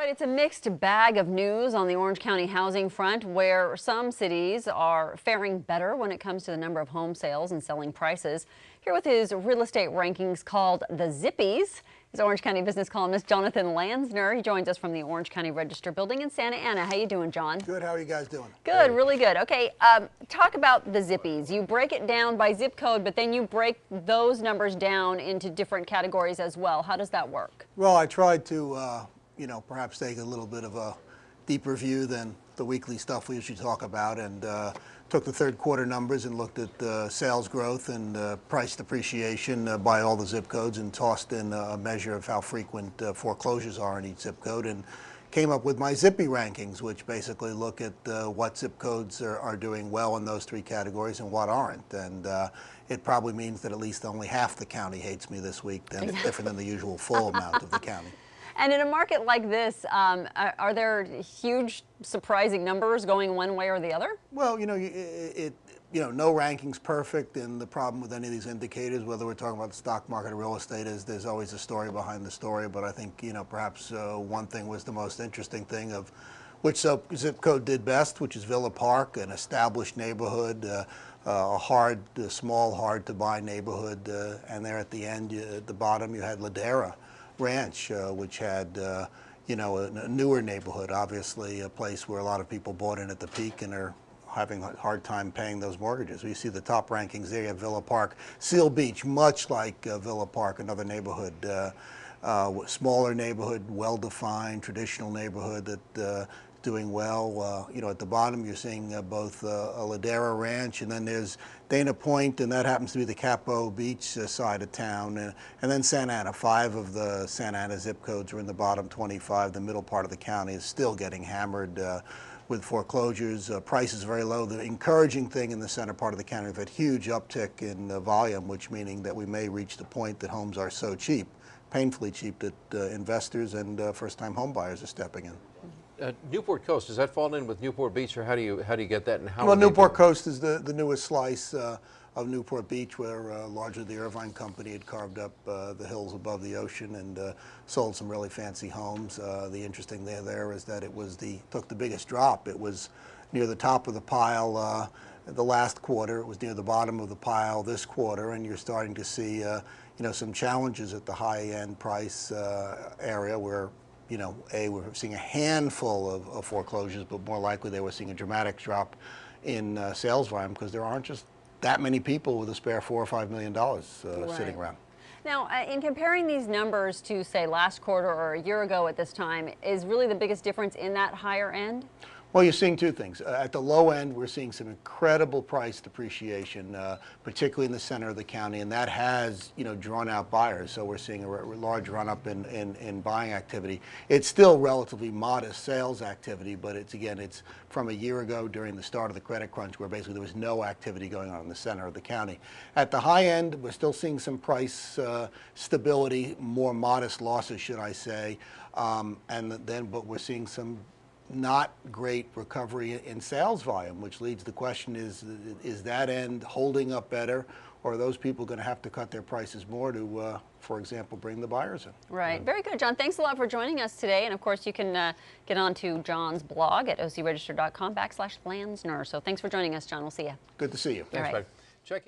But it's a mixed bag of news on the Orange County housing front, where some cities are faring better when it comes to the number of home sales and selling prices. Here with his real estate rankings called the Zippies is Orange County business columnist Jon Lansner. He joins us from the Orange County Register building in Santa Ana. How you doing, John? Good. How are you guys doing? Good, really good. Okay, talk about the Zippies. You break it down by zip code, but then you break those numbers down into different categories as well. How does that work? Well, I tried to, perhaps take a little bit of a deeper view than the weekly stuff we usually talk about, and took the third quarter numbers and looked at sales growth and price depreciation by all the zip codes, and tossed in a measure of how frequent foreclosures are in each zip code, and came up with my Zippy rankings, which basically look at what zip codes are doing well in those three categories and what aren't. And it probably means that at least only half the county hates me this week, then different than the usual full amount of the county. And in a market like this, are there huge, surprising numbers going one way or the other? Well, no ranking's perfect, and the problem with any of these indicators, whether we're talking about the stock market or real estate, is there's always a story behind the story. But I think, perhaps one thing was the most interesting thing of which zip code did best, which is Villa Park, an established neighborhood, a small, hard-to-buy neighborhood, and there at the end, at the bottom, you had Ladera Ranch, which had, a newer neighborhood, obviously a place where a lot of people bought in at the peak and are having a hard time paying those mortgages. You see the top rankings there. You have Villa Park, Seal Beach, much like Villa Park, another neighborhood, smaller neighborhood, well-defined, traditional neighborhood that doing well. At the bottom you're seeing both a Ladera Ranch, and then there's Dana Point, and that happens to be the Capo Beach side of town, and then Santa Ana. 5 of the Santa Ana zip codes are in the bottom 25. The middle part of the county is still getting hammered with foreclosures. Prices very low. The encouraging thing in the center part of the county, we've had huge uptick in volume, which meaning that we may reach the point that homes are so cheap, painfully cheap, that investors and first-time home buyers are stepping in. Newport Coast, does that fall in with Newport Beach, or how do you get that, and how? Well, Newport Coast is the newest slice of Newport Beach, where largely the Irvine Company had carved up the hills above the ocean and sold some really fancy homes. The interesting thing there is that took the biggest drop. It was near the top of the pile the last quarter. It was near the bottom of the pile this quarter, and you're starting to see some challenges at the high-end price area where we're seeing a handful of foreclosures, but more likely they were seeing a dramatic drop in sales volume because there aren't just that many people with a spare $4 or $5 million sitting around. Now, in comparing these numbers to, say, last quarter or a year ago at this time, is really the biggest difference in that higher end? Well, you're seeing two things. At the low end, we're seeing some incredible price depreciation, particularly in the center of the county, and that has, drawn out buyers. So we're seeing a large run-up in buying activity. It's still relatively modest sales activity, but it's from a year ago during the start of the credit crunch, where basically there was no activity going on in the center of the county. At the high end, we're still seeing some price stability, more modest losses, should I say, but we're seeing some not great recovery in sales volume, which leads the question is that end holding up better, or are those people going to have to cut their prices more to, for example, bring the buyers in? Right. Very good, John. Thanks a lot for joining us today. And of course, you can get onto John's blog at ocregister.com/Lansner. So thanks for joining us, John. We'll see you. Good to see you. Thanks, Mike. Check in.